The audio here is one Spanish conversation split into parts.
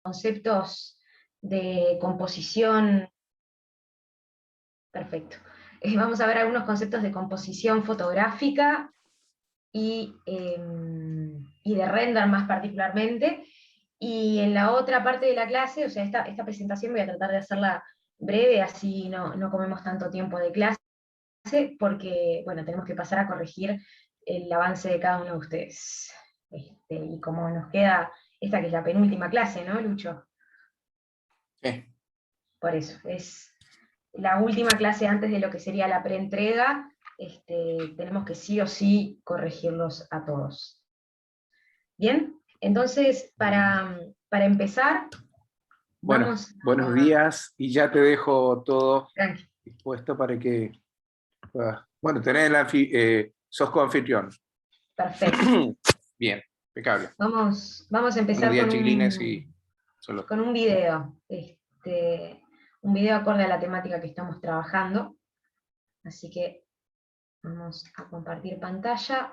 conceptos de composición. Perfecto. Vamos a ver algunos conceptos de composición fotográfica y de render más particularmente. Y en la otra parte de la clase, o sea, esta presentación voy a tratar de hacerla breve, así no comemos tanto tiempo de clase, porque, bueno, tenemos que pasar a corregir el avance de cada uno de ustedes. Y como nos queda esta que es la penúltima clase, ¿no, Lucho? Sí. Por eso, es la última clase antes de lo que sería la preentrega. Tenemos que sí o sí corregirlos a todos. ¿Bien? Entonces, para empezar, Bueno, vamos buenos a... días, y ya te dejo todo Tranqui. dispuesto para que puedas, bueno, sos coanfitrión. Perfecto. Bien, impecable. Vamos a Buenos empezar días, chiquilines, y solo. con un video. Un video acorde a la temática que estamos trabajando. Así que vamos a compartir pantalla.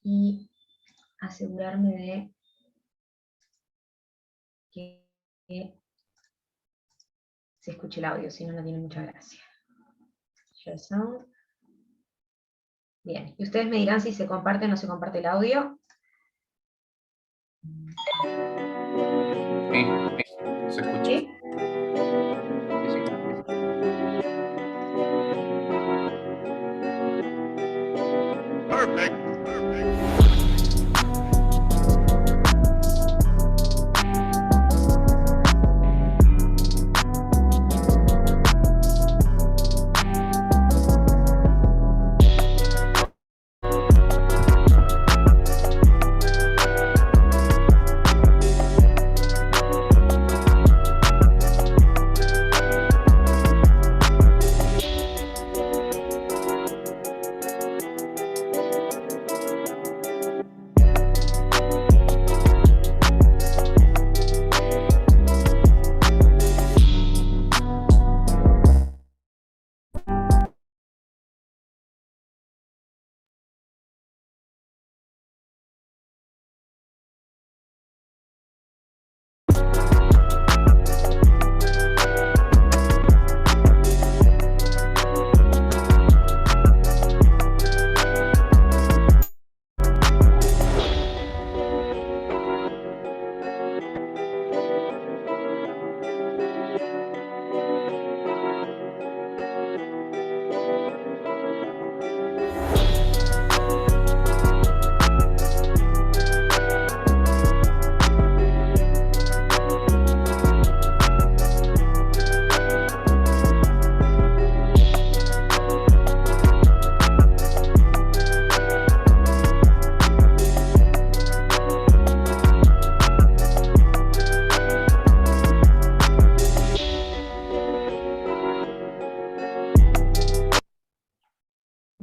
Y asegurarme de que se escuche el audio, si no, no tiene mucha gracia. Share sound. Bien, y ustedes me dirán si se comparte o no se comparte el audio. Sí, se escucha. ¿Sí? Perfect.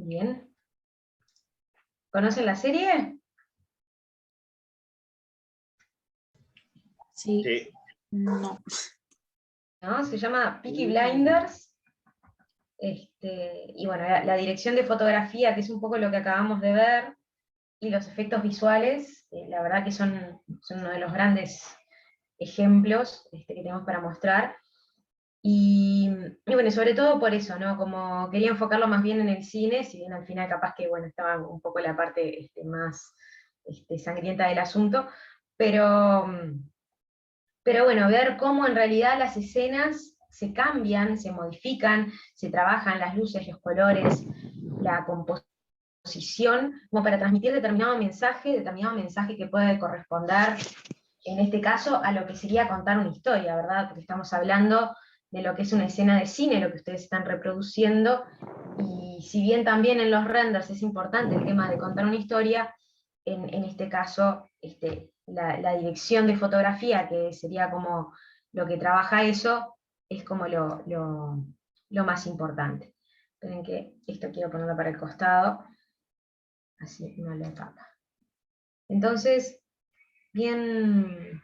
Bien. ¿Conocen la serie? Sí. Sí. No. ¿No? Se llama Peaky Blinders. Y bueno, la dirección de fotografía, que es un poco lo que acabamos de ver, y los efectos visuales, la verdad que son uno de los grandes ejemplos que tenemos para mostrar. Y bueno, sobre todo por eso, ¿no? Como quería enfocarlo más bien en el cine, si bien al final capaz que, bueno, estaba un poco la parte más sangrienta del asunto, pero bueno, ver cómo en realidad las escenas se cambian, se modifican, se trabajan las luces, los colores, la composición, como para transmitir determinado mensaje que puede corresponder, en este caso, a lo que sería contar una historia, ¿verdad? Porque estamos hablando de lo que es una escena de cine, lo que ustedes están reproduciendo, y si bien también en los renders es importante el tema de contar una historia, en este caso, la dirección de fotografía, que sería como lo que trabaja eso, es como lo más importante. Esperen que esto quiero ponerlo para el costado, así no lo tapa. Entonces, bien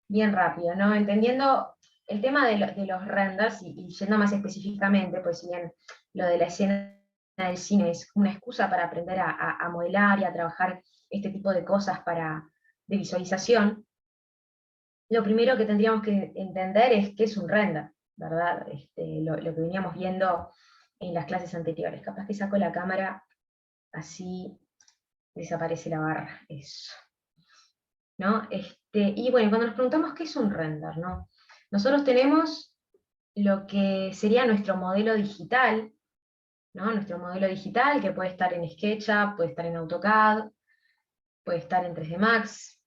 rápido, ¿no? Entendiendo el tema de los renders, y yendo más específicamente, pues si bien lo de la escena del cine es una excusa para aprender a modelar y a trabajar este tipo de cosas de visualización, lo primero que tendríamos que entender es qué es un render, ¿verdad? Lo que veníamos viendo en las clases anteriores. Capaz que saco la cámara, así desaparece la barra, eso. ¿No? Y bueno, cuando nos preguntamos qué es un render, ¿no? Nosotros tenemos lo que sería nuestro modelo digital, ¿no? Nuestro modelo digital, que puede estar en SketchUp, puede estar en AutoCAD, puede estar en 3D Max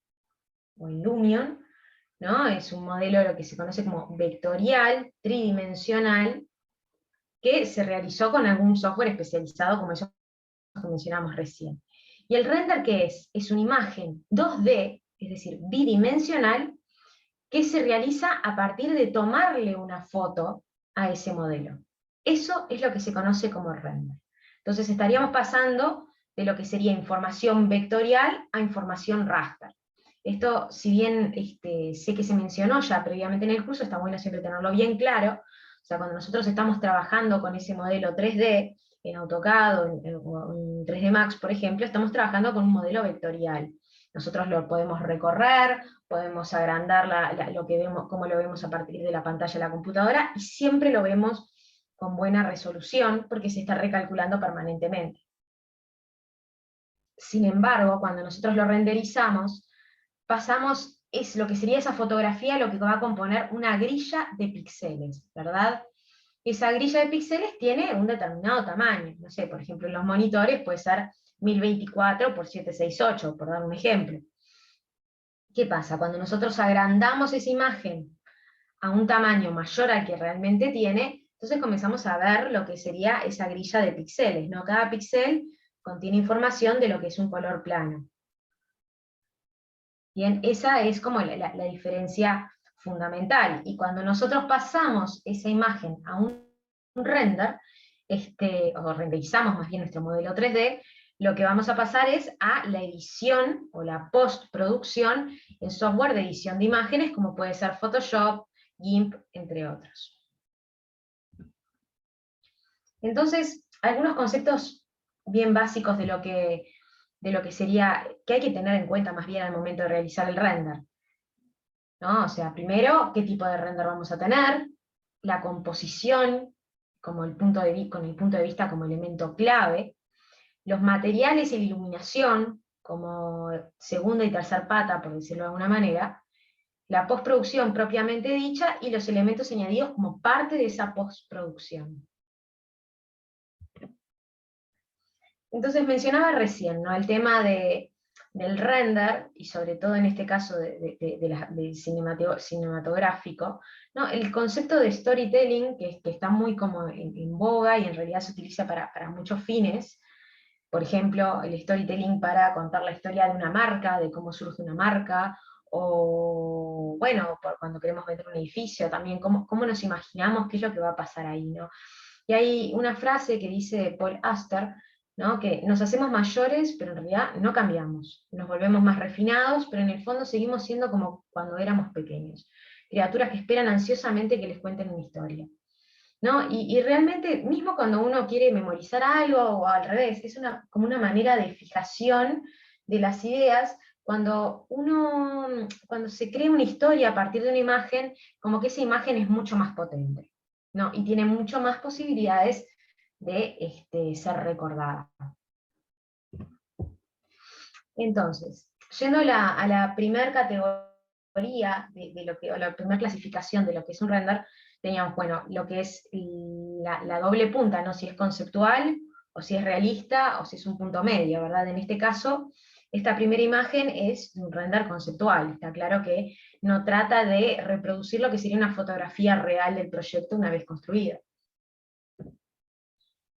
o en Lumion, ¿no? Es un modelo lo que se conoce como vectorial, tridimensional, que se realizó con algún software especializado como eso que mencionamos recién. ¿Y el render qué es? Es una imagen 2D, es decir, bidimensional, que se realiza a partir de tomarle una foto a ese modelo. Eso es lo que se conoce como render. Entonces estaríamos pasando de lo que sería información vectorial a información raster. Esto, si bien sé que se mencionó ya previamente en el curso, está bueno siempre tenerlo bien claro. O sea, cuando nosotros estamos trabajando con ese modelo 3D, en AutoCAD o en 3D Max, por ejemplo, estamos trabajando con un modelo vectorial. Nosotros lo podemos recorrer, podemos agrandar lo que vemos, cómo lo vemos a partir de la pantalla de la computadora, y siempre lo vemos con buena resolución, porque se está recalculando permanentemente. Sin embargo, cuando nosotros lo renderizamos, pasamos, es lo que sería esa fotografía, lo que va a componer una grilla de píxeles, ¿verdad? Esa grilla de píxeles tiene un determinado tamaño, no sé, por ejemplo, en los monitores puede ser 1024 por 768, por dar un ejemplo. ¿Qué pasa? Cuando nosotros agrandamos esa imagen a un tamaño mayor al que realmente tiene, entonces comenzamos a ver lo que sería esa grilla de píxeles, ¿no? Cada píxel contiene información de lo que es un color plano. Bien, esa es como la diferencia fundamental. Y cuando nosotros pasamos esa imagen a un render, o renderizamos más bien nuestro modelo 3D, lo que vamos a pasar es a la edición o la postproducción en software de edición de imágenes, como puede ser Photoshop, GIMP, entre otros. Entonces, algunos conceptos bien básicos de lo que sería, que hay que tener en cuenta más bien al momento de realizar el render, ¿no? O sea, primero, qué tipo de render vamos a tener, la composición, con el punto de vista como elemento clave, los materiales y la iluminación, como segunda y tercer pata, por decirlo de alguna manera, la postproducción propiamente dicha, y los elementos añadidos como parte de esa postproducción. Entonces mencionaba recién, ¿no?, el tema del render, y sobre todo en este caso del cinematográfico, ¿no?, el concepto de storytelling, que está muy como en boga y en realidad se utiliza para muchos fines. Por ejemplo, el storytelling para contar la historia de una marca, de cómo surge una marca, o bueno, cuando queremos vender un edificio también, cómo nos imaginamos qué es lo que va a pasar ahí, ¿no? Y hay una frase que dice Paul Auster, ¿no?, que nos hacemos mayores, pero en realidad no cambiamos. Nos volvemos más refinados, pero en el fondo seguimos siendo como cuando éramos pequeños. Criaturas que esperan ansiosamente que les cuenten una historia, ¿no? Y realmente, mismo cuando uno quiere memorizar algo, o al revés, es como una manera de fijación de las ideas, cuando se crea una historia a partir de una imagen, como que esa imagen es mucho más potente, ¿no? Y tiene mucho más posibilidades de ser recordada. Entonces, yendo a la primera categoría, o la primera clasificación de lo que es un render, teníamos, bueno, lo que es la doble punta, ¿no?, si es conceptual, o si es realista, o si es un punto medio, ¿verdad? En este caso, esta primera imagen es un render conceptual. Está claro que no trata de reproducir lo que sería una fotografía real del proyecto una vez construida.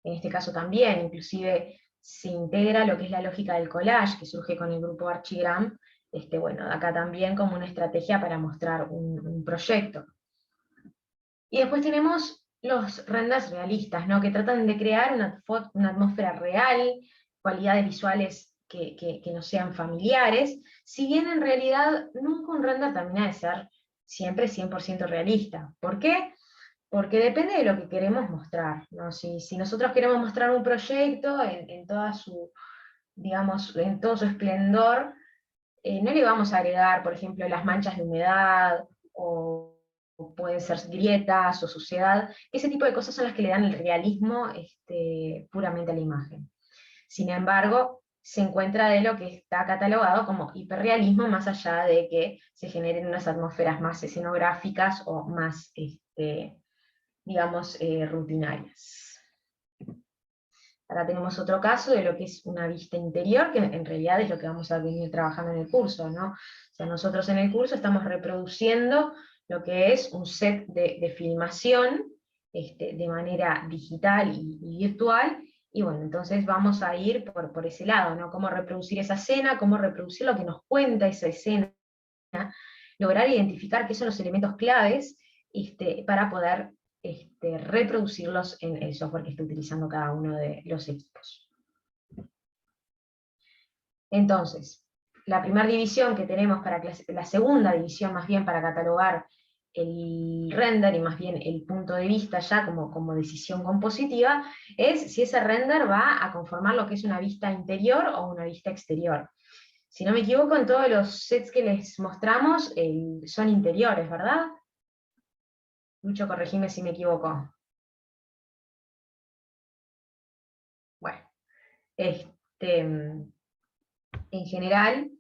En este caso también, inclusive, se integra lo que es la lógica del collage, que surge con el grupo Archigram, bueno, acá también como una estrategia para mostrar un proyecto. Y después tenemos los renders realistas, ¿no?, que tratan de crear una atmósfera real, cualidades visuales que no sean familiares, si bien en realidad nunca un render termina de ser siempre 100% realista. ¿Por qué? Porque depende de lo que queremos mostrar, ¿no? Si nosotros queremos mostrar un proyecto en toda su, digamos, en todo su esplendor, no le vamos a agregar, por ejemplo, las manchas de humedad, o pueden ser grietas o suciedad. Ese tipo de cosas son las que le dan el realismo puramente a la imagen. Sin embargo, se encuentra de lo que está catalogado como hiperrealismo, más allá de que se generen unas atmósferas más escenográficas o más, digamos, rutinarias. Acá tenemos otro caso de lo que es una vista interior, que en realidad es lo que vamos a venir trabajando en el curso, ¿no? O sea, nosotros en el curso estamos reproduciendo lo que es un set de filmación de manera digital y virtual, y bueno, entonces vamos a ir por ese lado, ¿no? Cómo reproducir esa escena, cómo reproducir lo que nos cuenta esa escena, lograr identificar qué son los elementos claves para poder reproducirlos en el software que esté utilizando cada uno de los equipos. Entonces, la primera división que tenemos la segunda división más bien para catalogar el render y más bien el punto de vista ya como decisión compositiva, es si ese render va a conformar lo que es una vista interior o una vista exterior. Si no me equivoco, en todos los sets que les mostramos son interiores, ¿verdad? Lucho, corregime si me equivoco. Bueno, en general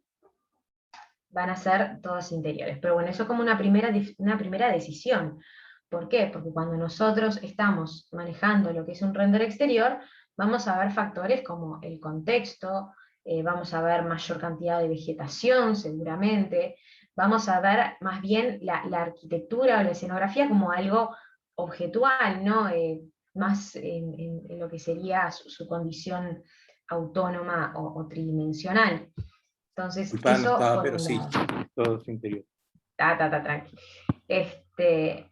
van a ser todas interiores, pero bueno, eso es como una primera decisión. ¿Por qué? Porque cuando nosotros estamos manejando lo que es un render exterior, vamos a ver factores como el contexto, vamos a ver mayor cantidad de vegetación seguramente, vamos a ver más bien la arquitectura o la escenografía como algo objetual, ¿no? Más en lo que sería su condición autónoma o tridimensional. Entonces, eso por pero un sí, lado. todo es interior. Tranqui.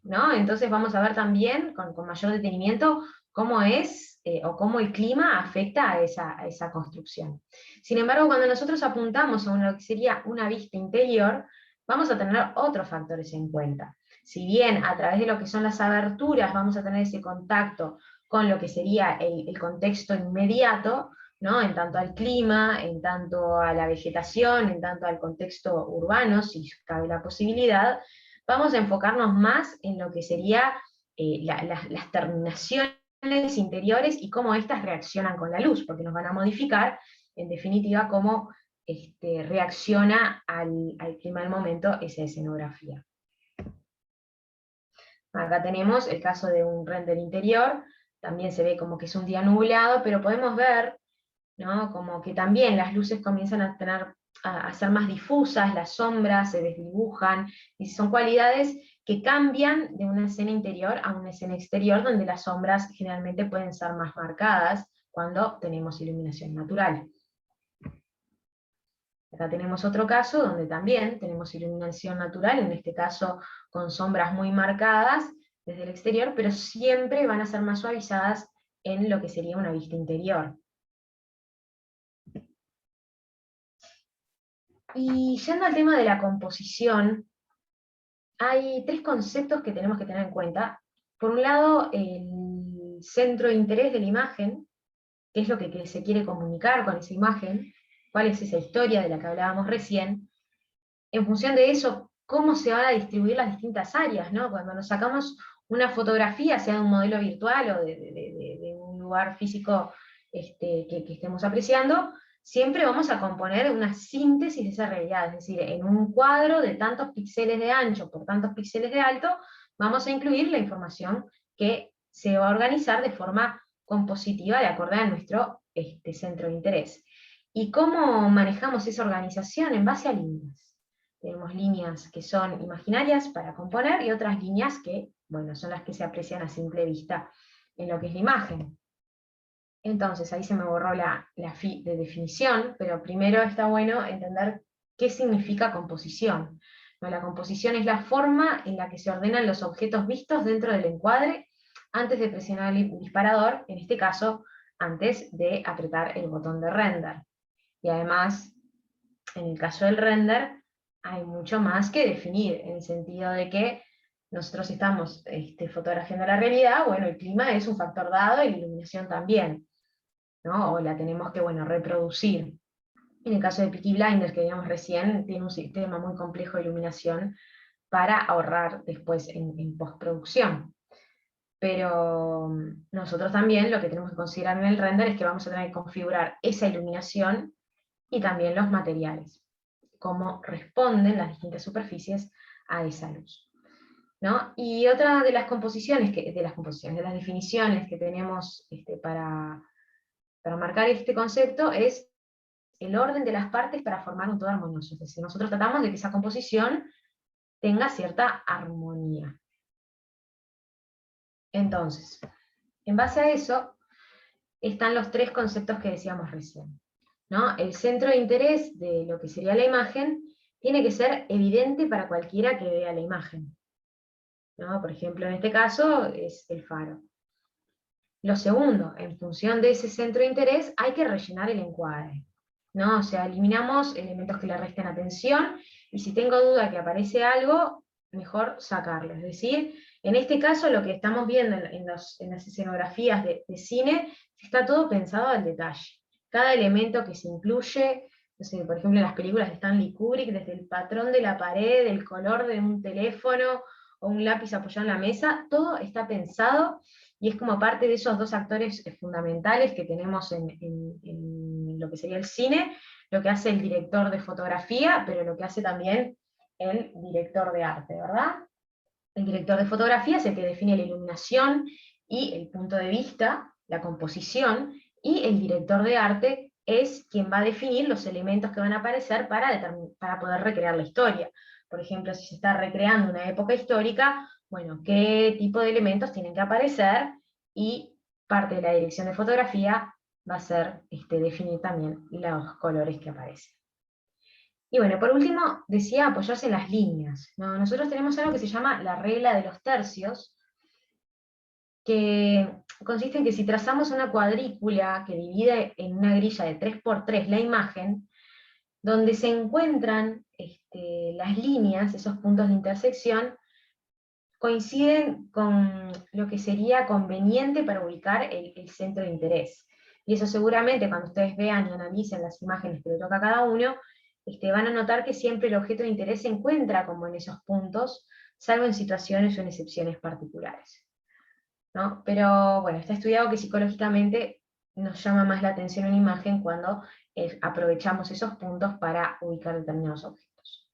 ¿No? Entonces vamos a ver también con mayor detenimiento cómo es o cómo el clima afecta a esa construcción. Sin embargo, cuando nosotros apuntamos a lo que sería una vista interior, vamos a tener otros factores en cuenta. Si bien a través de lo que son las aberturas vamos a tener ese contacto con lo que sería el contexto inmediato, ¿no? En tanto al clima, en tanto a la vegetación, en tanto al contexto urbano, si cabe la posibilidad, vamos a enfocarnos más en lo que sería las terminaciones interiores y cómo éstas reaccionan con la luz, porque nos van a modificar, en definitiva, cómo reacciona al clima del momento esa escenografía. Acá tenemos el caso de un render interior, también se ve como que es un día nublado, pero podemos ver, ¿no? Como que también las luces comienzan a ser más difusas, las sombras se desdibujan, y son cualidades que cambian de una escena interior a una escena exterior, donde las sombras generalmente pueden ser más marcadas cuando tenemos iluminación natural. Acá tenemos otro caso donde también tenemos iluminación natural, en este caso con sombras muy marcadas desde el exterior, pero siempre van a ser más suavizadas en lo que sería una vista interior. Y yendo al tema de la composición, hay tres conceptos que tenemos que tener en cuenta. Por un lado, el centro de interés de la imagen, qué es lo que se quiere comunicar con esa imagen, cuál es esa historia de la que hablábamos recién. En función de eso, cómo se van a distribuir las distintas áreas, ¿no? Cuando nos sacamos una fotografía, sea de un modelo virtual o de un lugar físico que estemos apreciando, siempre vamos a componer una síntesis de esa realidad, es decir, en un cuadro de tantos píxeles de ancho por tantos píxeles de alto, vamos a incluir la información que se va a organizar de forma compositiva de acuerdo a nuestro centro de interés. ¿Y cómo manejamos esa organización? En base a líneas. Tenemos líneas que son imaginarias para componer y otras líneas que, bueno, son las que se aprecian a simple vista en lo que es la imagen. Entonces, ahí se me borró la de definición, pero primero está bueno entender qué significa composición. La composición es la forma en la que se ordenan los objetos vistos dentro del encuadre antes de presionar el disparador, en este caso, antes de apretar el botón de render. Y además, en el caso del render, hay mucho más que definir, en el sentido de que nosotros estamos fotografiando la realidad, bueno, el clima es un factor dado y la iluminación también, ¿no? O la tenemos que, bueno, reproducir. En el caso de Peaky Blinders, que veíamos recién, tiene un sistema muy complejo de iluminación para ahorrar después en postproducción. Pero nosotros también lo que tenemos que considerar en el render es que vamos a tener que configurar esa iluminación y también los materiales, cómo responden las distintas superficies a esa luz, ¿no? Y otra de las composiciones, de las definiciones que tenemos para marcar este concepto es el orden de las partes para formar un todo armonioso. Es decir, nosotros tratamos de que esa composición tenga cierta armonía. Entonces, en base a eso, están los tres conceptos que decíamos recién, ¿no? El centro de interés de lo que sería la imagen tiene que ser evidente para cualquiera que vea la imagen, ¿no? Por ejemplo, en este caso es el faro. Lo segundo, en función de ese centro de interés hay que rellenar el encuadre, ¿no? O sea, eliminamos elementos que le resten atención, y si tengo duda que aparece algo, mejor sacarlo. Es decir, en este caso lo que estamos viendo en las escenografías de cine, está todo pensado al detalle. Cada elemento que se incluye, no sé, por ejemplo en las películas de Stanley Kubrick, desde el patrón de la pared, el color de un teléfono o un lápiz apoyado en la mesa, todo está pensado y es como parte de esos dos actores fundamentales que tenemos en lo que sería el cine, lo que hace el director de fotografía, pero lo que hace también el director de arte, ¿verdad? El director de fotografía es el que define la iluminación y el punto de vista, la composición, y el director de arte es quien va a definir los elementos que van a aparecer para poder recrear la historia. Por ejemplo, si se está recreando una época histórica, bueno, qué tipo de elementos tienen que aparecer, y parte de la dirección de fotografía va a ser definir también los colores que aparecen. Y bueno, por último, decía apoyarse en las líneas, ¿no? Nosotros tenemos algo que se llama la regla de los tercios, que consiste en que si trazamos una cuadrícula que divide en una grilla de 3×3 la imagen, donde se encuentran las líneas, esos puntos de intersección, coinciden con lo que sería conveniente para ubicar el centro de interés. Y eso seguramente cuando ustedes vean y analicen las imágenes que le toca a cada uno, van a notar que siempre el objeto de interés se encuentra como en esos puntos, salvo en situaciones o en excepciones particulares, ¿no? Pero bueno, está estudiado que psicológicamente nos llama más la atención una imagen cuando aprovechamos esos puntos para ubicar determinados objetos.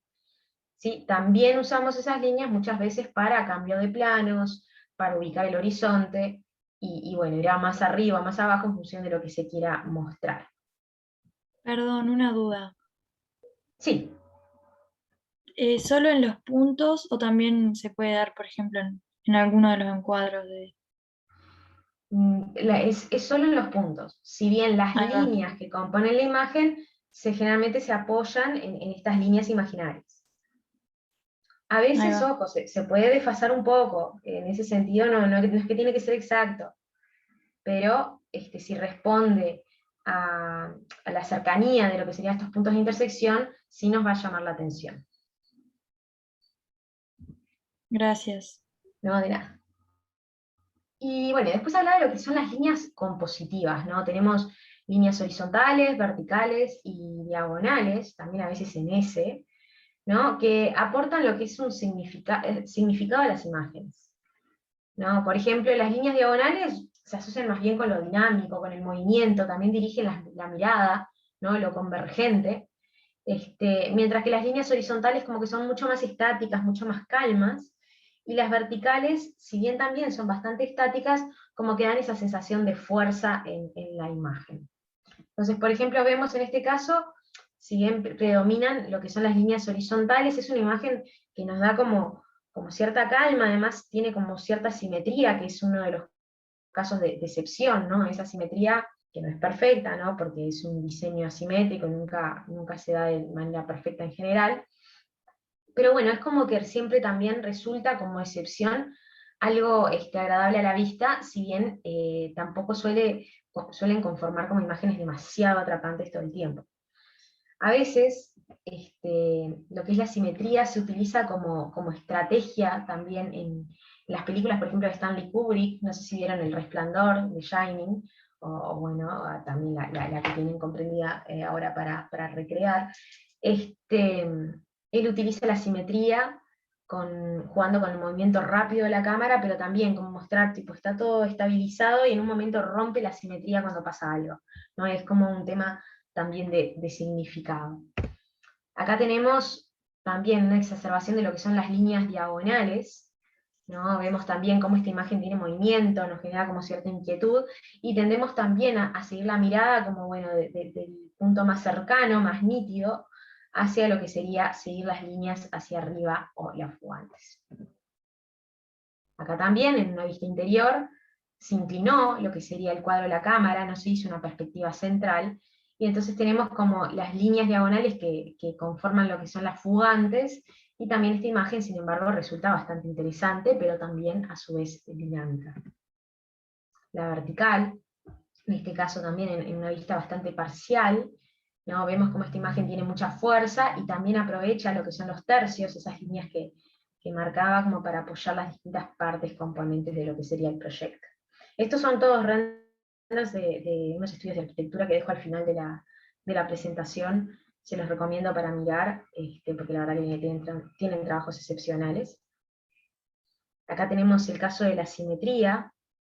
¿Sí? También usamos esas líneas muchas veces para cambio de planos, para ubicar el horizonte, y bueno, irá más arriba, más abajo en función de lo que se quiera mostrar. Perdón, una duda. Sí, ¿Solo en los puntos o también se puede dar, por ejemplo, en alguno de los encuadros de... es solo en los puntos. Si bien las Ahí va. líneas que componen la imagen generalmente se apoyan en estas líneas imaginarias. A Ahí veces, va. ojo, se puede desfasar un poco, en ese sentido no es que tiene que ser exacto, pero si responde a la cercanía de lo que serían estos puntos de intersección, sí nos va a llamar la atención. Gracias. No, de nada. Y bueno, después hablaba de lo que son las líneas compositivas, ¿no? Tenemos líneas horizontales, verticales y diagonales, también a veces en S, ¿no? Que aportan lo que es un significado a las imágenes, ¿no? Por ejemplo, las líneas diagonales se asocian más bien con lo dinámico, con el movimiento, también dirigen la mirada, ¿no? Lo convergente, mientras que las líneas horizontales como que son mucho más estáticas, mucho más calmas, y las verticales, si bien también son bastante estáticas, como que dan esa sensación de fuerza en la imagen. Entonces, por ejemplo, vemos en este caso, si bien predominan lo que son las líneas horizontales, es una imagen que nos da como cierta calma, además tiene como cierta simetría, que es uno de los casos de excepción, ¿no? Esa simetría que no es perfecta, ¿no? Porque es un diseño asimétrico, nunca se da de manera perfecta en general, pero bueno, es como que siempre también resulta como excepción algo agradable a la vista, si bien tampoco suelen conformar como imágenes demasiado atrapantes todo el tiempo. A veces lo que es la simetría se utiliza como estrategia también en las películas, por ejemplo, de Stanley Kubrick, no sé si vieron El Resplandor, de Shining, o bueno, también la que tienen comprendida ahora para recrear. Él utiliza la simetría jugando con el movimiento rápido de la cámara, pero también como mostrar, tipo, está todo estabilizado y en un momento rompe la simetría cuando pasa algo, ¿no? Es como un tema también de significado. Acá tenemos también una exacerbación de lo que son las líneas diagonales, ¿no? Vemos también cómo esta imagen tiene movimiento, nos genera como cierta inquietud, y tendemos también a seguir la mirada como, bueno, del punto más cercano, más nítido, hacia lo que sería seguir las líneas hacia arriba o las fugantes. Acá también, en una vista interior, se inclinó lo que sería el cuadro de la cámara, no se hizo una perspectiva central, y entonces tenemos como las líneas diagonales que conforman lo que son las fugantes, y también esta imagen, sin embargo, resulta bastante interesante, pero también a su vez dinámica. La vertical, en este caso también en una vista bastante parcial, ¿no? Vemos como esta imagen tiene mucha fuerza y también aprovecha lo que son los tercios, esas líneas que marcaba como para apoyar las distintas partes, componentes de lo que sería el proyecto. Estos son todos renders de unos estudios de arquitectura que dejo al final de la presentación, se los recomiendo para mirar, porque la verdad que tienen trabajos excepcionales. Acá tenemos el caso de la simetría,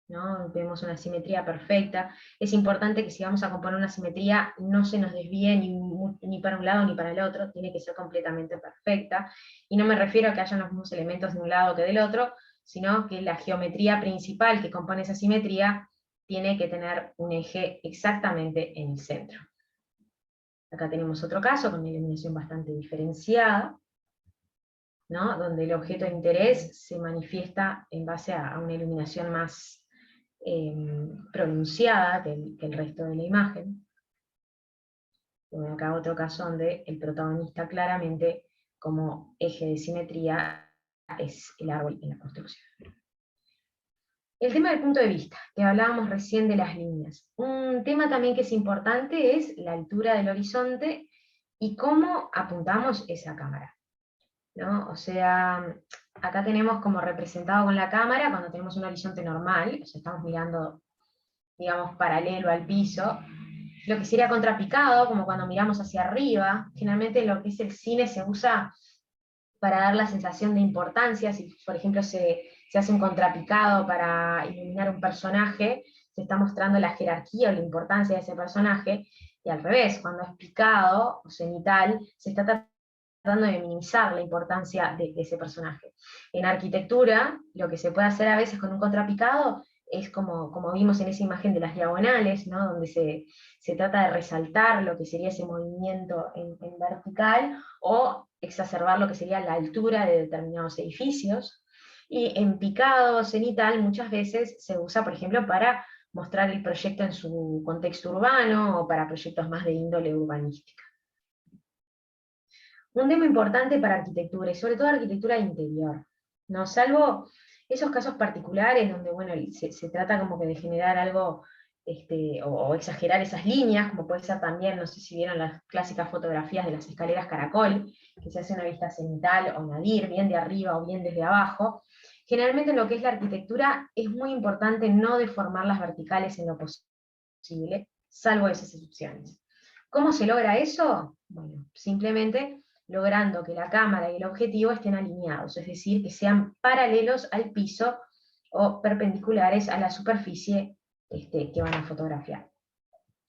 ¿no? Vemos una simetría perfecta. Es importante que si vamos a componer una simetría no se nos desvíe ni para un lado ni para el otro, tiene que ser completamente perfecta. Y no me refiero a que haya los mismos elementos de un lado que del otro, sino que la geometría principal que compone esa simetría tiene que tener un eje exactamente en el centro. Acá tenemos otro caso con una iluminación bastante diferenciada, ¿no? Donde el objeto de interés se manifiesta en base a una iluminación más pronunciada que el resto de la imagen. Bueno, acá otro caso donde el protagonista claramente como eje de simetría es el árbol en la construcción. El tema del punto de vista, que hablábamos recién de las líneas. Un tema también que es importante es la altura del horizonte y cómo apuntamos esa cámara, ¿no? O sea, acá tenemos como representado con la cámara cuando tenemos un horizonte normal, o sea, estamos mirando, digamos, paralelo al piso, lo que sería contrapicado, como cuando miramos hacia arriba. Generalmente lo que es el cine se usa para dar la sensación de importancia. Si por ejemplo se hace un contrapicado para iluminar un personaje, se está mostrando la jerarquía o la importancia de ese personaje, y al revés, cuando es picado o cenital, se está tratando de minimizar la importancia de ese personaje. En arquitectura, lo que se puede hacer a veces con un contrapicado es como vimos en esa imagen de las diagonales, ¿no? Donde se trata de resaltar lo que sería ese movimiento en vertical, o exacerbar lo que sería la altura de determinados edificios. Y en picado cenital muchas veces se usa, por ejemplo, para mostrar el proyecto en su contexto urbano, o para proyectos más de índole urbanística. Un tema importante para arquitectura, y sobre todo arquitectura de interior, ¿no? Salvo esos casos particulares donde, bueno, se trata como que de generar algo, o exagerar esas líneas, como puede ser también, no sé si vieron las clásicas fotografías de las escaleras caracol, que se hace una vista cenital o nadir, bien de arriba o bien desde abajo. Generalmente en lo que es la arquitectura es muy importante no deformar las verticales en lo posible, salvo esas excepciones. ¿Cómo se logra eso? Bueno, simplemente logrando que la cámara y el objetivo estén alineados, es decir, que sean paralelos al piso o perpendiculares a la superficie que van a fotografiar.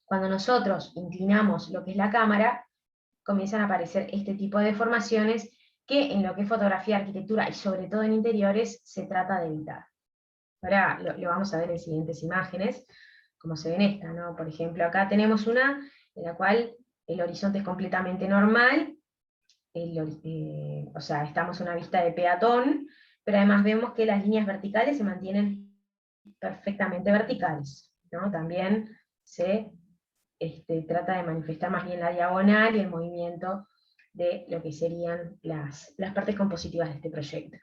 Cuando nosotros inclinamos lo que es la cámara, comienzan a aparecer este tipo de deformaciones que en lo que es fotografía, arquitectura y sobre todo en interiores se trata de evitar. Ahora lo vamos a ver en siguientes imágenes, como se ve en esta, ¿no? Por ejemplo, acá tenemos una en la cual el horizonte es completamente normal, o sea, estamos en una vista de peatón, pero además vemos que las líneas verticales se mantienen perfectamente verticales, ¿no? También se trata de manifestar más bien la diagonal y el movimiento de lo que serían las partes compositivas de este proyecto.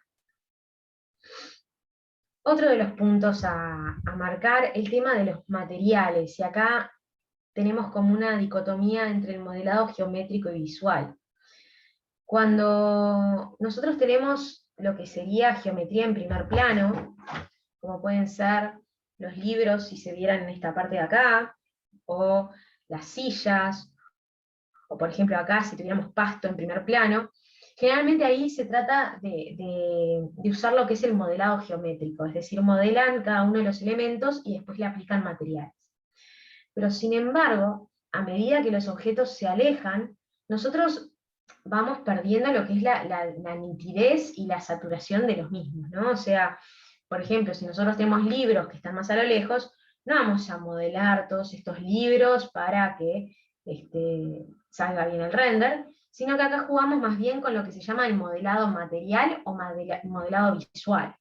Otro de los puntos a marcar, el tema de los materiales, y acá tenemos como una dicotomía entre el modelado geométrico y visual. Cuando nosotros tenemos lo que sería geometría en primer plano, como pueden ser los libros si se vieran en esta parte de acá, o las sillas, o por ejemplo acá si tuviéramos pasto en primer plano, generalmente ahí se trata de usar lo que es el modelado geométrico, es decir, modelan cada uno de los elementos y después le aplican materiales. Pero sin embargo, a medida que los objetos se alejan, nosotros vamos perdiendo lo que es la nitidez y la saturación de los mismos, ¿no? O sea, por ejemplo, si nosotros tenemos libros que están más a lo lejos, no vamos a modelar todos estos libros para que salga bien el render, sino que acá jugamos más bien con lo que se llama el modelado material o modelado visual.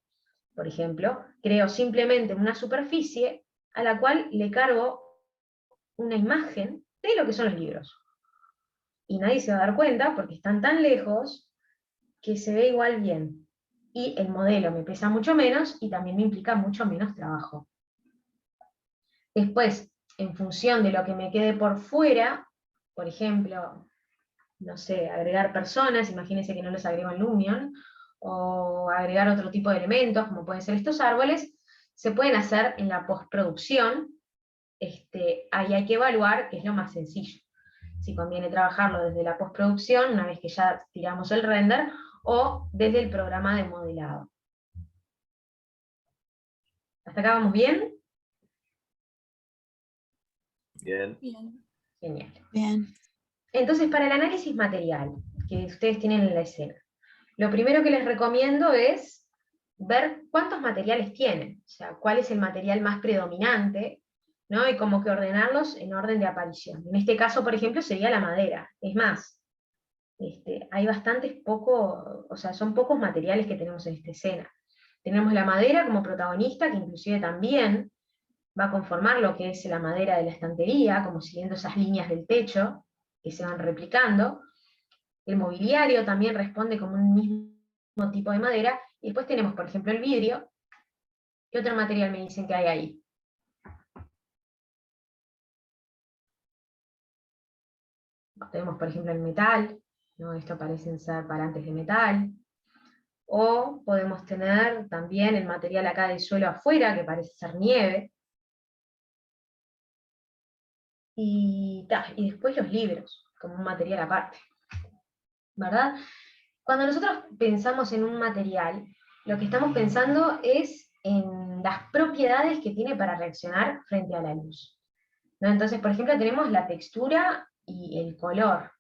Por ejemplo, creo simplemente una superficie a la cual le cargo una imagen de lo que son los libros. Y nadie se va a dar cuenta porque están tan lejos que se ve igual bien. Y el modelo me pesa mucho menos y también me implica mucho menos trabajo. Después, en función de lo que me quede por fuera, por ejemplo, no sé, agregar personas, imagínense que no los agrego en Lumion, o agregar otro tipo de elementos, como pueden ser estos árboles, se pueden hacer en la postproducción. Ahí hay que evaluar qué es lo más sencillo. Si conviene trabajarlo desde la postproducción, una vez que ya tiramos el render, o desde el programa de modelado. ¿Hasta acá vamos bien? Bien. Genial. Bien. Entonces, para el análisis material que ustedes tienen en la escena, lo primero que les recomiendo es ver cuántos materiales tienen, o sea, cuál es el material más predominante, ¿no? Y como que ordenarlos en orden de aparición. En este caso, por ejemplo, sería la madera. Es más, hay bastantes pocos, o sea, son pocos materiales que tenemos en esta escena. Tenemos la madera como protagonista, que inclusive también va a conformar lo que es la madera de la estantería, como siguiendo esas líneas del techo que se van replicando. El mobiliario también responde como un mismo tipo de madera, y después tenemos, por ejemplo, el vidrio. ¿Qué otro material me dicen que hay ahí? Tenemos, por ejemplo, el metal, ¿no? Esto parecen ser parantes de metal. O podemos tener también el material acá del suelo afuera, que parece ser nieve. Y después los libros, como un material aparte. ¿Verdad? Cuando nosotros pensamos en un material, lo que estamos pensando es en las propiedades que tiene para reaccionar frente a la luz, ¿no? Entonces, por ejemplo, tenemos la textura y el color,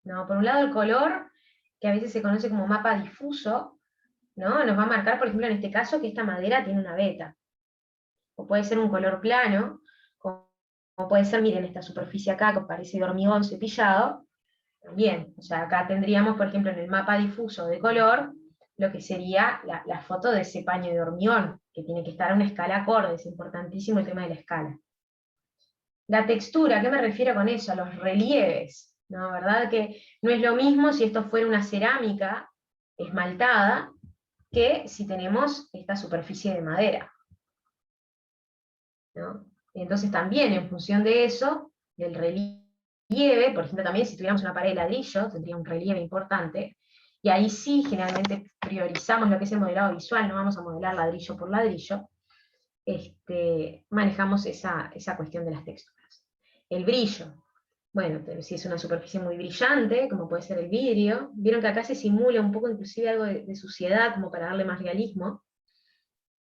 ¿no? Por un lado el color, que a veces se conoce como mapa difuso, ¿no? Nos va a marcar, por ejemplo, en este caso, que esta madera tiene una veta. O puede ser un color plano, como puede ser, miren, esta superficie acá que parece de hormigón cepillado. También, o sea, acá tendríamos, por ejemplo, en el mapa difuso de color, lo que sería la foto de ese paño de hormigón, que tiene que estar a una escala acorde, es importantísimo el tema de la escala. La textura, ¿a qué me refiero con eso? A los relieves, ¿no? ¿Verdad? Que no es lo mismo si esto fuera una cerámica esmaltada, que si tenemos esta superficie de madera, ¿no? Y entonces también, en función de eso, del relieve, por ejemplo, también si tuviéramos una pared de ladrillo, tendría un relieve importante, y ahí sí generalmente priorizamos lo que es el modelado visual, no vamos a modelar ladrillo por ladrillo, manejamos esa cuestión de las texturas. El brillo, bueno, si es una superficie muy brillante, como puede ser el vidrio, vieron que acá se simula un poco inclusive algo de suciedad, como para darle más realismo,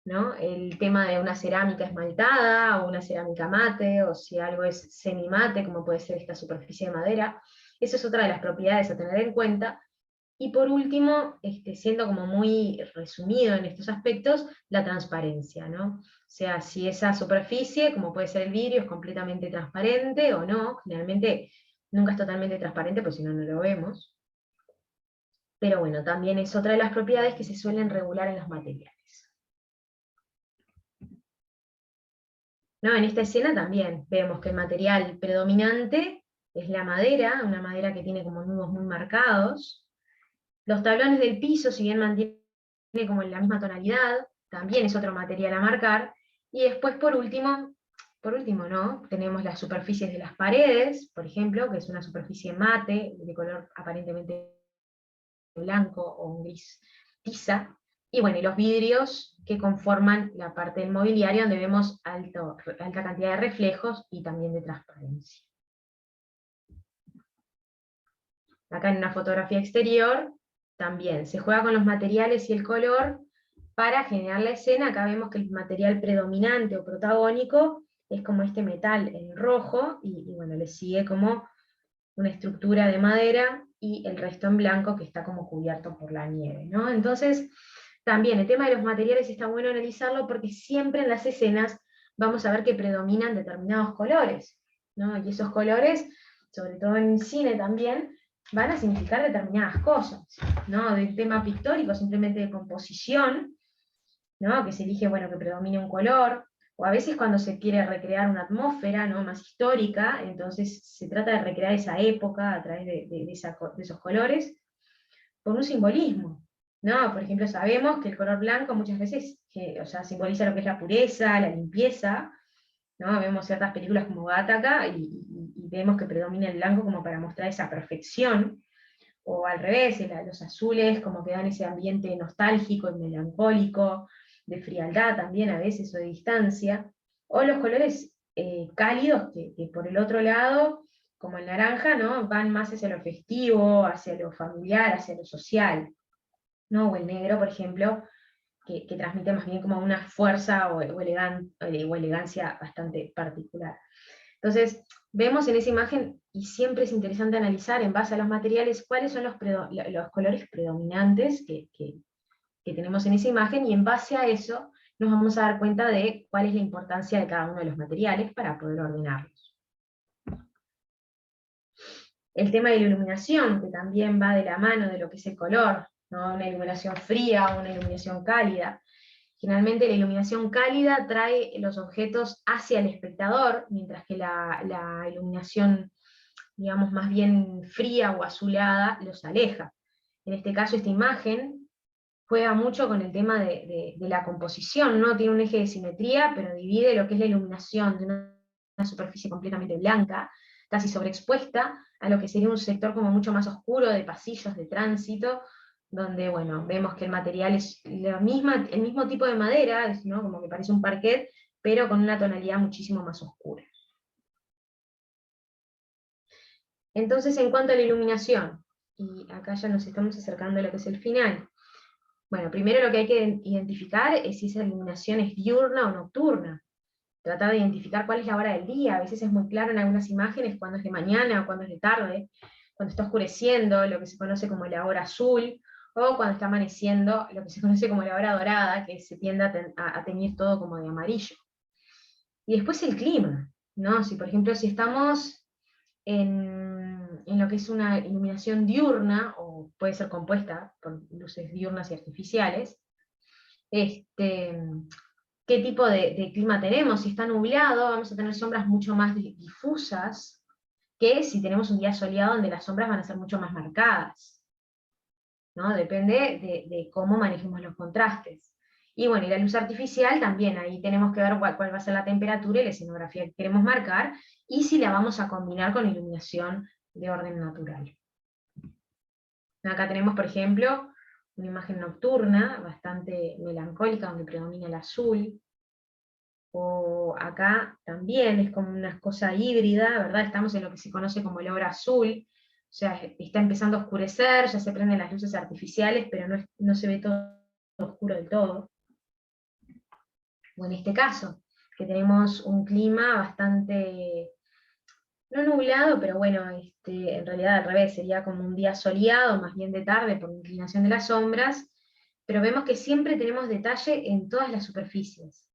¿no? El tema de una cerámica esmaltada, o una cerámica mate, o si algo es semimate, como puede ser esta superficie de madera. Esa es otra de las propiedades a tener en cuenta. Y por último, siendo como muy resumido en estos aspectos, la transparencia, ¿no? O sea, si esa superficie, como puede ser el vidrio, es completamente transparente o no, generalmente nunca es totalmente transparente, porque si no, no lo vemos. Pero bueno, también es otra de las propiedades que se suelen regular en los materiales. ¿No? En esta escena también vemos que el material predominante es la madera, una madera que tiene como nudos muy marcados. Los tablones del piso, si bien mantiene como en la misma tonalidad, también es otro material a marcar. Y después, por último, por último, ¿no? Tenemos las superficies de las paredes, por ejemplo, que es una superficie mate, de color aparentemente blanco o un gris tiza, y bueno, y los vidrios que conforman la parte del mobiliario donde vemos alta cantidad de reflejos y también de transparencia. Acá en una fotografía exterior también se juega con los materiales y el color para generar la escena. Acá vemos que el material predominante o protagónico es como este metal en rojo, y bueno, le sigue como una estructura de madera, y el resto en blanco que está como cubierto por la nieve, ¿no? Entonces, también el tema de los materiales está bueno analizarlo, porque siempre en las escenas vamos a ver que predominan determinados colores, ¿no? Y esos colores, sobre todo en cine también, van a significar determinadas cosas, ¿no? Del tema pictórico, simplemente de composición, ¿no? Que se elige, bueno, que predomine un color, o a veces cuando se quiere recrear una atmósfera, ¿no?, más histórica, entonces se trata de recrear esa época a través de esos colores, con un simbolismo, ¿no? Por ejemplo, sabemos que el color blanco muchas veces, o sea, simboliza lo que es la pureza, la limpieza, ¿no? Vemos ciertas películas como Gattaca y vemos que predomina el blanco como para mostrar esa perfección, o al revés, los azules como que dan ese ambiente nostálgico y melancólico, de frialdad también a veces, o de distancia, o los colores cálidos que por el otro lado, como el naranja, ¿no?, van más hacia lo festivo, hacia lo familiar, hacia lo social, ¿no? O el negro, por ejemplo, que transmite más bien como una fuerza o elegancia bastante particular. Entonces, vemos en esa imagen, y siempre es interesante analizar en base a los materiales cuáles son los colores predominantes que tenemos en esa imagen, y en base a eso nos vamos a dar cuenta de cuál es la importancia de cada uno de los materiales para poder ordenarlos. El tema de la iluminación, que también va de la mano de lo que es el color, ¿no? Una iluminación fría o una iluminación cálida. Generalmente la iluminación cálida trae los objetos hacia el espectador, mientras que la iluminación, digamos, más bien fría o azulada los aleja. En este caso, esta imagen juega mucho con el tema de la composición, ¿no? Tiene un eje de simetría, pero divide lo que es la iluminación de una superficie completamente blanca, casi sobreexpuesta, a lo que sería un sector como mucho más oscuro, de pasillos de tránsito, donde, bueno, vemos que el material es el mismo tipo de madera, ¿no?, como que parece un parquet, pero con una tonalidad muchísimo más oscura. Entonces, en cuanto a la iluminación, y acá ya nos estamos acercando a lo que es el final. Bueno, primero lo que hay que identificar es si esa iluminación es diurna o nocturna. Tratar de identificar cuál es la hora del día. A veces es muy claro en algunas imágenes cuando es de mañana o cuando es de tarde, cuando está oscureciendo, lo que se conoce como la hora azul, o cuando está amaneciendo, lo que se conoce como la hora dorada, que se tiende a teñir todo como de amarillo. Y después el clima, ¿no? Si por ejemplo, si estamos en lo que es una iluminación diurna, o puede ser compuesta por luces diurnas y artificiales, qué tipo de clima tenemos. Si está nublado, vamos a tener sombras mucho más difusas, que si tenemos un día soleado, donde las sombras van a ser mucho más marcadas, ¿no? Depende de cómo manejemos los contrastes. Y bueno, y la luz artificial también, ahí tenemos que ver cuál va a ser la temperatura y la escenografía que queremos marcar, y si la vamos a combinar con iluminación de orden natural. Acá tenemos, por ejemplo, una imagen nocturna, bastante melancólica, donde predomina el azul. O acá también es como una cosa híbrida, ¿verdad? Estamos en lo que se conoce como el hora azul, o sea, está empezando a oscurecer, ya se prenden las luces artificiales, pero no se ve todo oscuro del todo. O en este caso, que tenemos un clima bastante, no nublado, pero bueno, en realidad al revés, sería como un día soleado, más bien de tarde por la inclinación de las sombras, pero vemos que siempre tenemos detalle en todas las superficies.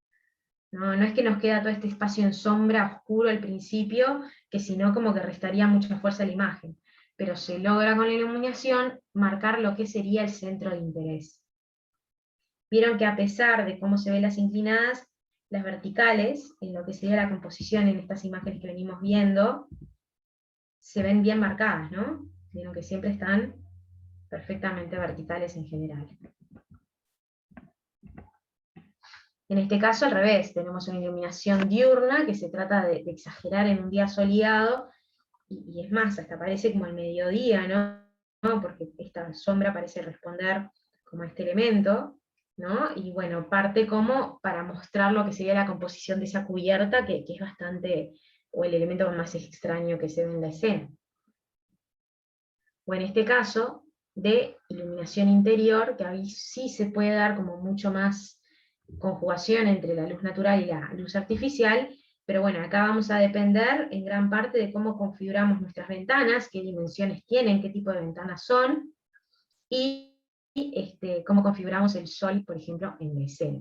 No es que nos queda todo este espacio en sombra, oscuro al principio, que si no como que restaría mucha fuerza a la imagen, pero se logra con la iluminación marcar lo que sería el centro de interés. Vieron que a pesar de cómo se ven las inclinadas, las verticales, en lo que sería la composición en estas imágenes que venimos viendo, se ven bien marcadas, ¿no? Vieron que siempre están perfectamente verticales en general. En este caso al revés, tenemos una iluminación diurna que se trata de exagerar en un día soleado, y es más, hasta parece como el mediodía, ¿no? Porque esta sombra parece responder como a este elemento, ¿no? Y bueno, parte como para mostrar lo que sería la composición de esa cubierta, que es bastante, o el elemento más extraño que se ve en la escena. O en este caso, de iluminación interior, que ahí sí se puede dar como mucho más conjugación entre la luz natural y la luz artificial, pero bueno, acá vamos a depender en gran parte de cómo configuramos nuestras ventanas, qué dimensiones tienen, qué tipo de ventanas son, y cómo configuramos el sol, por ejemplo, en la escena.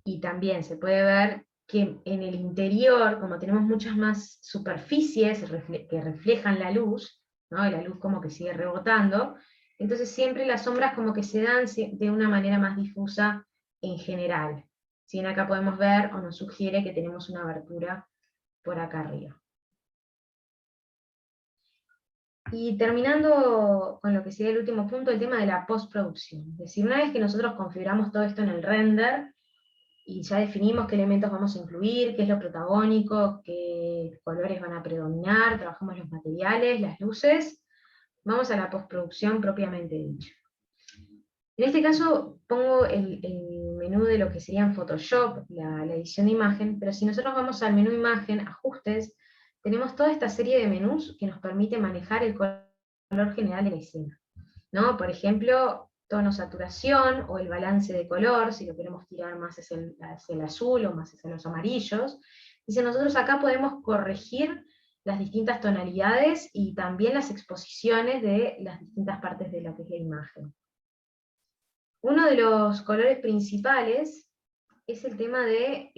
Y también se puede ver que en el interior, como tenemos muchas más superficies que reflejan la luz, ¿no? Y la luz como que sigue rebotando, entonces siempre las sombras como que se dan de una manera más difusa en general. Si bien acá podemos ver, o nos sugiere que tenemos una abertura por acá arriba. Y terminando con lo que sería el último punto, el tema de la postproducción. Es decir, una vez que nosotros configuramos todo esto en el render, y ya definimos qué elementos vamos a incluir, qué es lo protagónico, qué colores van a predominar, trabajamos los materiales, las luces, vamos a la postproducción propiamente dicha. En este caso pongo el menú de lo que sería en Photoshop, la edición de imagen, pero si nosotros vamos al menú imagen, ajustes, tenemos toda esta serie de menús que nos permite manejar el color general de la escena, ¿no? Por ejemplo, tono saturación, o el balance de color, si lo queremos tirar más hacia el azul o más hacia los amarillos. Dice, nosotros acá podemos corregir las distintas tonalidades y también las exposiciones de las distintas partes de lo que es la imagen. Uno de los colores principales es el tema de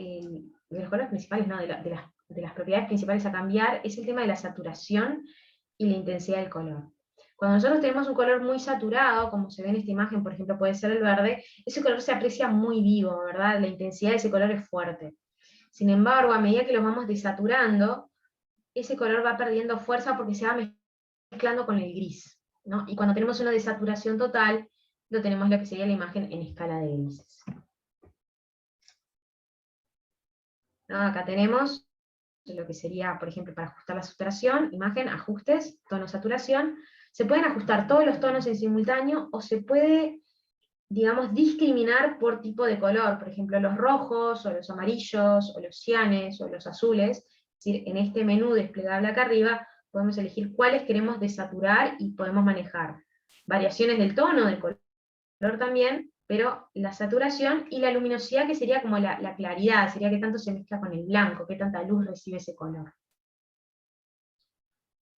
los colores principales, no, de las propiedades principales a cambiar, es el tema de la saturación y la intensidad del color. Cuando nosotros tenemos un color muy saturado, como se ve en esta imagen, por ejemplo, puede ser el verde, ese color se aprecia muy vivo, ¿verdad? La intensidad de ese color es fuerte. Sin embargo, a medida que lo vamos desaturando, ese color va perdiendo fuerza porque se va mezclando con el gris, ¿no? Y cuando tenemos una desaturación total, lo tenemos lo que sería la imagen en escala de grises. ¿No? Acá tenemos lo que sería, por ejemplo, para ajustar la saturación, imagen, ajustes, tono, saturación. Se pueden ajustar todos los tonos en simultáneo, o se puede, digamos, discriminar por tipo de color, por ejemplo, los rojos, o los amarillos, o los cianes, o los azules. Es decir, en este menú desplegable acá arriba, podemos elegir cuáles queremos desaturar, y podemos manejar variaciones del tono, del color también, pero la saturación y la luminosidad, que sería como la claridad, sería que tanto se mezcla con el blanco, qué tanta luz recibe ese color.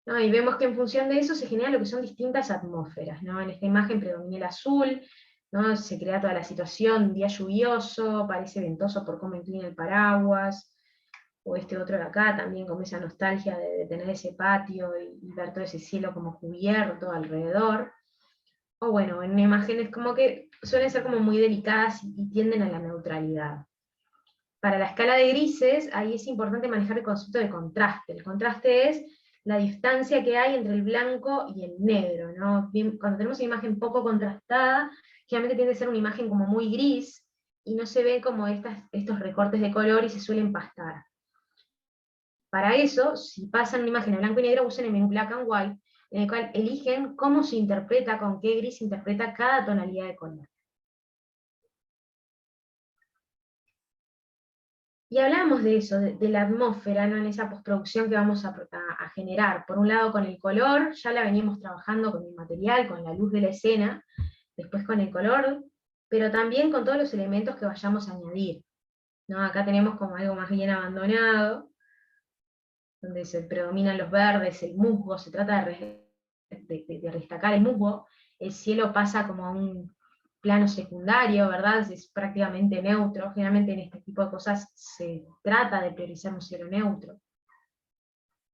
¿No? Y vemos que en función de eso se generan lo que son distintas atmósferas, ¿no? En esta imagen predomina el azul, ¿no? Se crea toda la situación, día lluvioso, parece ventoso por cómo inclina el paraguas, o este otro de acá también con esa nostalgia de tener ese patio y ver todo ese cielo como cubierto alrededor. O bueno, en imágenes como que suelen ser como muy delicadas y tienden a la neutralidad. Para la escala de grises, ahí es importante manejar el concepto de contraste. El contraste es la distancia que hay entre el blanco y el negro, ¿no? Cuando tenemos una imagen poco contrastada, generalmente tiende a ser una imagen como muy gris, y no se ve como estos recortes de color, y se suelen pastar. Para eso, si pasan una imagen a blanco y negro, usen el menú Black and White, en el cual eligen cómo se interpreta, con qué gris se interpreta cada tonalidad de color. Y hablamos de eso, de la atmósfera, ¿no? En esa postproducción que vamos a generar. Por un lado con el color, ya la venimos trabajando con el material, con la luz de la escena, después con el color, pero también con todos los elementos que vayamos a añadir, ¿no? Acá tenemos como algo más bien abandonado, donde se predominan los verdes, el musgo, se trata de destacar el musgo. El cielo pasa como a un plano secundario, ¿verdad? Es prácticamente neutro. Generalmente en este tipo de cosas se trata de priorizar un cielo neutro.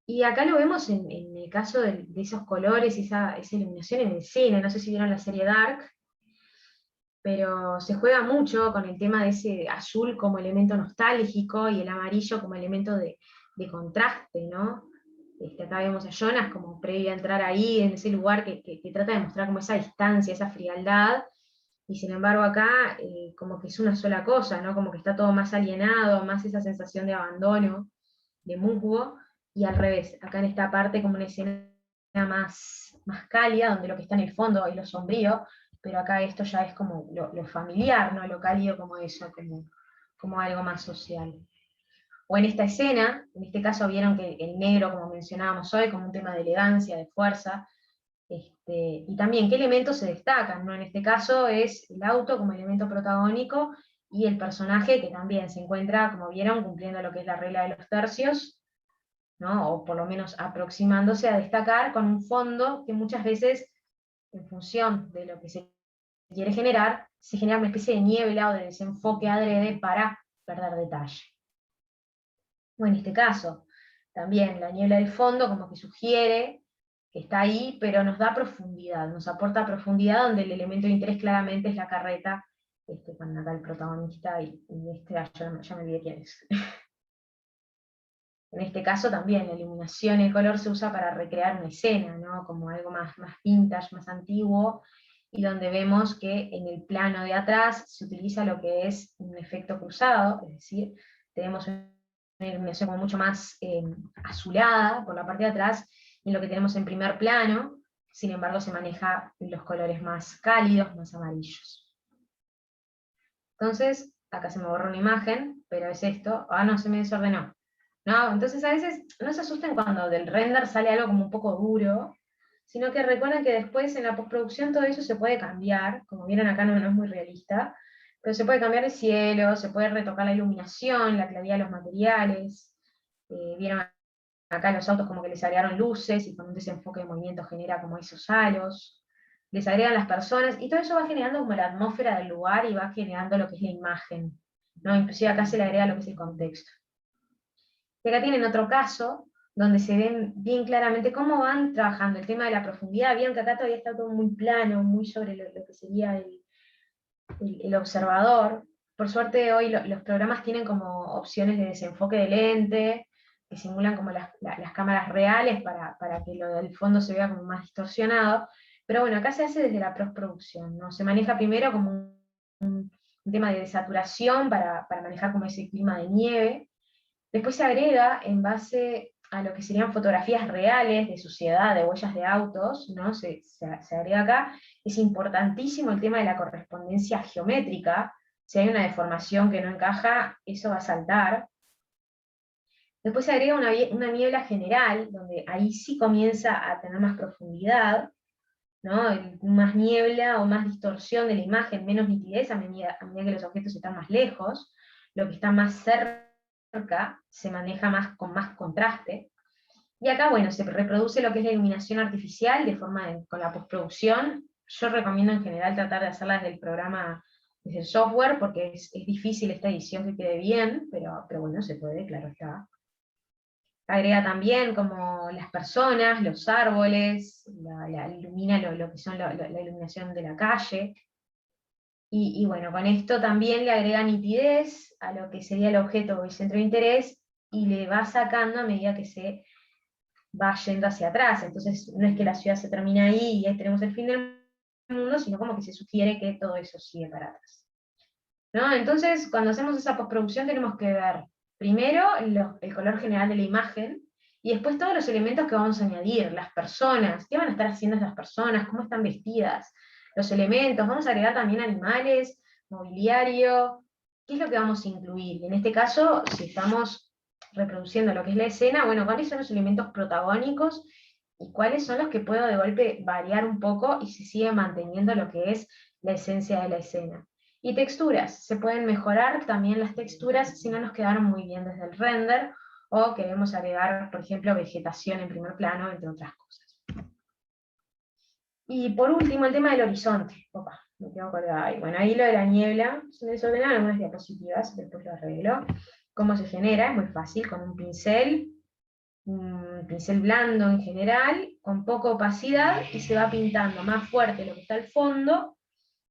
Y acá lo vemos en el caso de esos colores, esa iluminación en el cine. No sé si vieron la serie Dark, pero se juega mucho con el tema de ese azul como elemento nostálgico, y el amarillo como elemento de contraste, ¿no? Acá vemos a Jonas como previo a entrar ahí, en ese lugar que trata de mostrar como esa distancia, esa frialdad, y sin embargo acá como que es una sola cosa, ¿no? Como que está todo más alienado, más esa sensación de abandono, de musgo, y al revés, acá en esta parte como una escena más cálida, donde lo que está en el fondo es lo sombrío, pero acá esto ya es como lo familiar, ¿no? Lo cálido como eso, como algo más social. O en esta escena, en este caso vieron que el negro, como mencionábamos hoy, como un tema de elegancia, de fuerza, y también qué elementos se destacan, ¿no? En este caso es el auto como elemento protagónico, y el personaje que también se encuentra, como vieron, cumpliendo lo que es la regla de los tercios, ¿no? O por lo menos aproximándose a destacar con un fondo que muchas veces, en función de lo que se quiere generar, se genera una especie de niebla o de desenfoque adrede para perder detalle. Bueno, en este caso, también la niebla del fondo como que sugiere que está ahí, pero nos da profundidad, nos aporta profundidad, donde el elemento de interés claramente es la carreta, con acá el protagonista, ya me olvidé quién es. En este caso también la iluminación y el color se usa para recrear una escena, ¿no? Como algo más vintage, más antiguo, y donde vemos que en el plano de atrás se utiliza lo que es un efecto cruzado, es decir, tenemos una iluminación como mucho más azulada por la parte de atrás, y lo que tenemos en primer plano, sin embargo, se maneja los colores más cálidos, más amarillos. Entonces, acá se me borró una imagen, pero es esto. No, se me desordenó. No, entonces a veces no se asusten cuando del render sale algo como un poco duro, sino que recuerden que después en la postproducción todo eso se puede cambiar, como vieron acá no es muy realista, pero se puede cambiar el cielo, se puede retocar la iluminación, la claridad de los materiales, vieron acá los autos como que les agregaron luces, y con un desenfoque de movimiento genera como esos halos, les agregan las personas, y todo eso va generando como la atmósfera del lugar, y va generando lo que es la imagen, ¿no? Inclusive acá se le agrega lo que es el contexto. Y acá tienen otro caso, donde se ven bien claramente cómo van trabajando el tema de la profundidad. Vieron que acá todavía está todo muy plano, muy sobre lo que sería el observador. Por suerte hoy los programas tienen como opciones de desenfoque de lente, que simulan como las cámaras reales para que lo del fondo se vea como más distorsionado. Pero bueno, acá se hace desde la postproducción, ¿no? Se maneja primero como un tema de desaturación para manejar como ese clima de nieve. Después se agrega en base a lo que serían fotografías reales de suciedad, de huellas de autos, ¿no? Se agrega acá. Es importantísimo el tema de la correspondencia geométrica. Si hay una deformación que no encaja, eso va a saltar. Después se agrega una niebla general, donde ahí sí comienza a tener más profundidad, ¿no? Más niebla o más distorsión de la imagen, menos nitidez a medida que los objetos están más lejos. Lo que está más cerca se maneja con más contraste. Y acá, bueno, se reproduce lo que es la iluminación artificial con la postproducción. Yo recomiendo en general tratar de hacerla desde el programa, desde el software, porque es difícil esta edición que quede bien, pero bueno, se puede, claro está. Agrega también como las personas, los árboles, ilumina lo que son la iluminación de la calle. Y bueno, con esto también le agrega nitidez a lo que sería el objeto o el centro de interés, y le va sacando a medida que se va yendo hacia atrás. Entonces no es que la ciudad se termina ahí y ahí tenemos el fin del mundo, sino como que se sugiere que todo eso sigue para atrás, ¿no? Entonces, cuando hacemos esa postproducción tenemos que ver primero el color general de la imagen, y después todos los elementos que vamos a añadir, las personas, qué van a estar haciendo esas personas, cómo están vestidas, los elementos, vamos a agregar también animales, mobiliario, qué es lo que vamos a incluir. Y en este caso, si estamos reproduciendo lo que es la escena, bueno, cuáles son los elementos protagónicos y cuáles son los que puedo de golpe variar un poco y se sigue manteniendo lo que es la esencia de la escena. Y texturas, se pueden mejorar también las texturas si no nos quedaron muy bien desde el render, o queremos agregar, por ejemplo, vegetación en primer plano, entre otras cosas. Y por último, el tema del horizonte. Opa, me quedo colgada ahí. Bueno, ahí lo de la niebla, se me desordenaron algunas diapositivas, después lo arreglo. ¿Cómo se genera? Es muy fácil, con un pincel blando en general, con poca opacidad, y se va pintando más fuerte lo que está al fondo,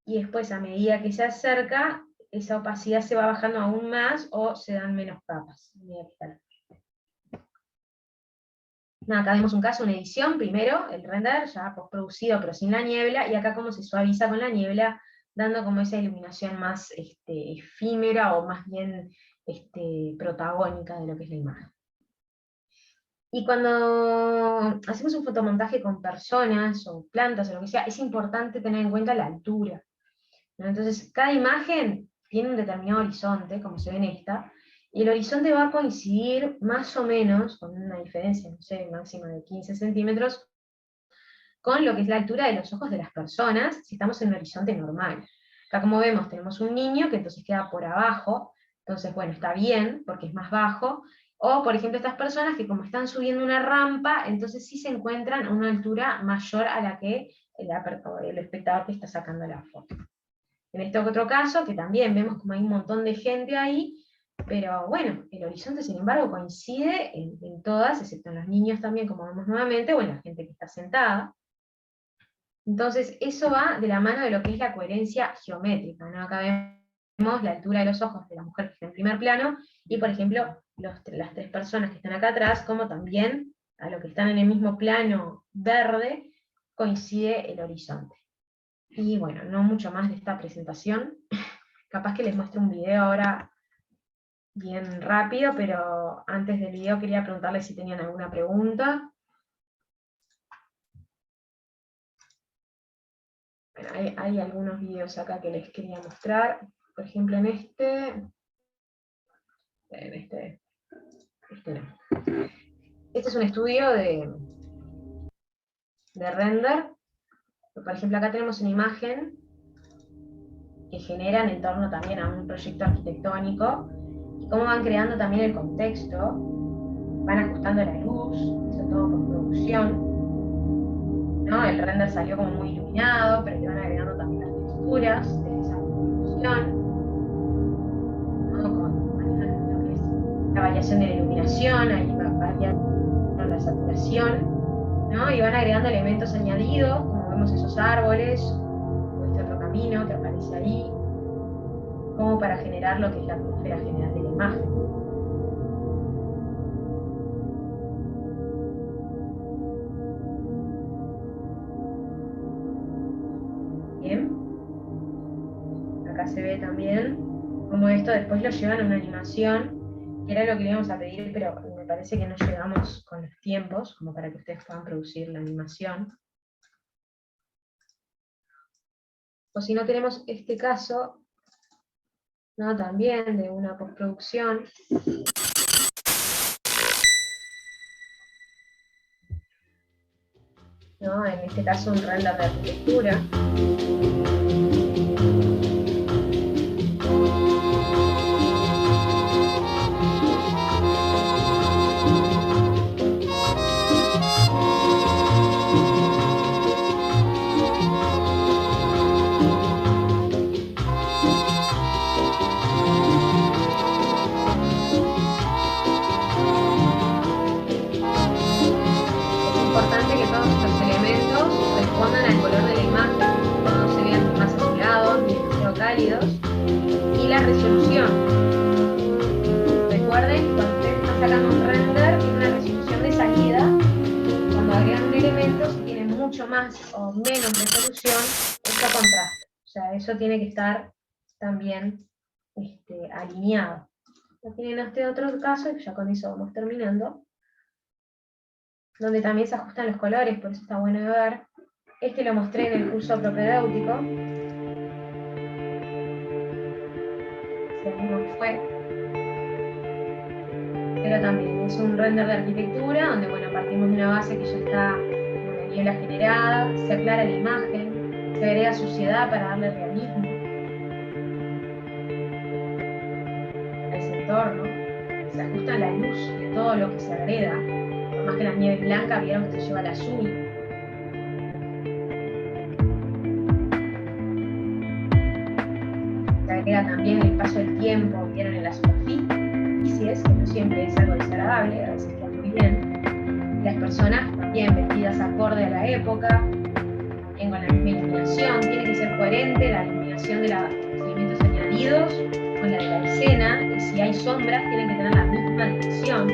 y después a medida que se acerca, esa opacidad se va bajando aún más, o se dan menos capas. Acá vemos un caso, una edición, primero, el render, ya postproducido pero sin la niebla, y acá como se suaviza con la niebla, dando como esa iluminación más efímera o más bien protagónica de lo que es la imagen. Y cuando hacemos un fotomontaje con personas o plantas o lo que sea, es importante tener en cuenta la altura, ¿no? Entonces, cada imagen tiene un determinado horizonte, como se ve en esta, y el horizonte va a coincidir más o menos, con una diferencia, no sé, máxima de 15 centímetros, con lo que es la altura de los ojos de las personas, si estamos en un horizonte normal. Acá como vemos tenemos un niño que entonces queda por abajo, entonces bueno, está bien, porque es más bajo, o por ejemplo estas personas que como están subiendo una rampa, entonces sí se encuentran a una altura mayor a la que el espectador que está sacando la foto. En este otro caso, que también vemos como hay un montón de gente ahí, pero bueno, el horizonte sin embargo coincide en todas, excepto en los niños también, como vemos nuevamente, o en la gente que está sentada. Entonces, eso va de la mano de lo que es la coherencia geométrica, ¿no? Acá vemos la altura de los ojos de la mujer que está en primer plano, y por ejemplo, las tres personas que están acá atrás, como también a lo que están en el mismo plano verde, coincide el horizonte. Y bueno, no mucho más de esta presentación. Capaz que les muestro un video ahora bien rápido, pero antes del video quería preguntarles si tenían alguna pregunta. Bueno, hay algunos videos acá que les quería mostrar. Por ejemplo, en este no. Este es un estudio de render. Por ejemplo, acá tenemos una imagen que generan en torno también a un proyecto arquitectónico, y cómo van creando también el contexto, van ajustando la luz, eso todo por producción, ¿no? El render salió como muy iluminado, pero le van agregando también las texturas de esa producción, ¿no? Con lo que es la variación de la iluminación, ahí va variando la saturación, ¿no? Y van agregando elementos añadidos, como vemos esos árboles, o este otro camino que aparece ahí, como para generar lo que es la atmósfera general de la imagen. Bien, acá se ve también cómo esto después lo llevan a una animación, que era lo que le íbamos a pedir, pero me parece que no llegamos con los tiempos, como para que ustedes puedan producir la animación. O si no tenemos este caso, ¿no? También de una postproducción. ¿No? En este caso un render de arquitectura. Importante que todos estos elementos respondan al color de la imagen, no se vean más azulados ni demasiado cálidos, y la resolución. Recuerden, cuando ustedes están sacando un render, tiene una resolución de salida, cuando agregan un elemento, si tiene mucho más o menos resolución, esto contrasta. O sea, eso tiene que estar también alineado. Aquí tienen este otro caso, y ya con eso vamos terminando, donde también se ajustan los colores, por eso está bueno de ver. Este lo mostré en el curso propedéutico. Si alguno fue. Pero también es un render de arquitectura, donde bueno, partimos de una base que ya está con una niebla generada, se aclara la imagen, se agrega suciedad para darle realismo a ese entorno, se ajusta la luz de todo lo que se agrega. Por más que la nieve es blanca, vieron que se lleva al azul. Se agrega también el paso del tiempo, vieron en las superficies, que no siempre es algo desagradable, a veces queda muy bien. Las personas también vestidas acorde a la época, también con la misma iluminación, tiene que ser coherente la iluminación de los elementos añadidos con la de la escena, y si hay sombras tienen que tener la misma dirección.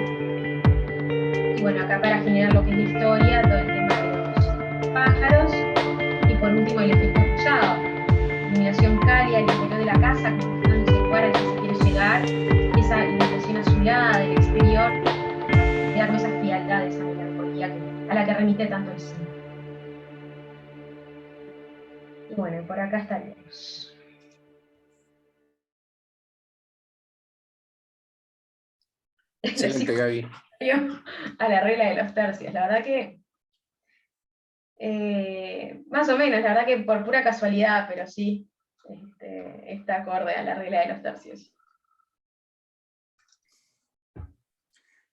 Y bueno, acá para generar lo que es la historia, todo el tema de los pájaros, y por último el efecto cruzado. iluminación cálida, el interior de la casa, conformándose el lugar al que se quiere llegar, esa iluminación azulada del exterior, y darnos esa frialdad, esa melancolía a la que remite tanto el cine. Y bueno, por acá estaremos. Excelente, Gaby. A la regla de los tercios. La verdad que, más o menos, la verdad que por pura casualidad, pero sí, está acorde a la regla de los tercios.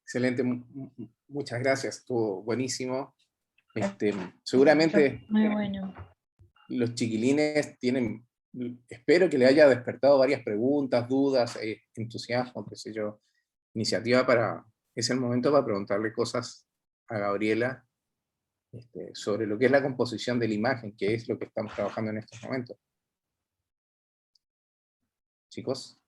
Excelente, muchas gracias, estuvo buenísimo. Seguramente Muy bueno. los chiquilines tienen, espero que le haya despertado varias preguntas, dudas, entusiasmo, qué sé yo, iniciativa para, es el momento para preguntarle cosas a Gabriela sobre lo que es la composición de la imagen, que es lo que estamos trabajando en estos momentos. Chicos.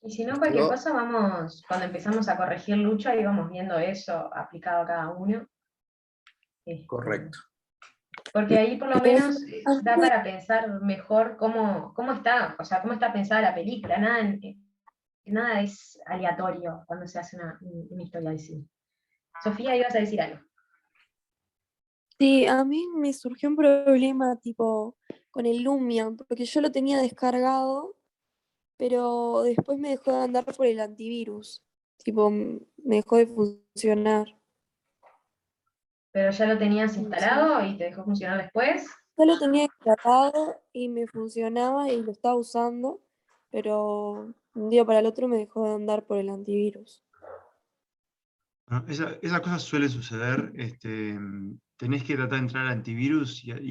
Y si no, cualquier cosa, vamos, cuando empezamos a corregir lucha, y vamos viendo eso aplicado a cada uno. Correcto. Porque ahí por lo menos da para pensar mejor cómo está, o sea, cómo está pensada la película. Nada es aleatorio cuando se hace una historia de cine. Sofía, ibas a decir algo. Sí, a mí me surgió un problema tipo con el Lumia, porque yo lo tenía descargado, pero después me dejó de andar por el antivirus. Tipo, me dejó de funcionar. Pero ya lo tenías instalado y te dejó funcionar después. Ya lo tenía instalado y me funcionaba y lo estaba usando, pero de un día para el otro me dejó de andar por el antivirus. Esa cosa suele suceder. Tenés que tratar de entrar al antivirus y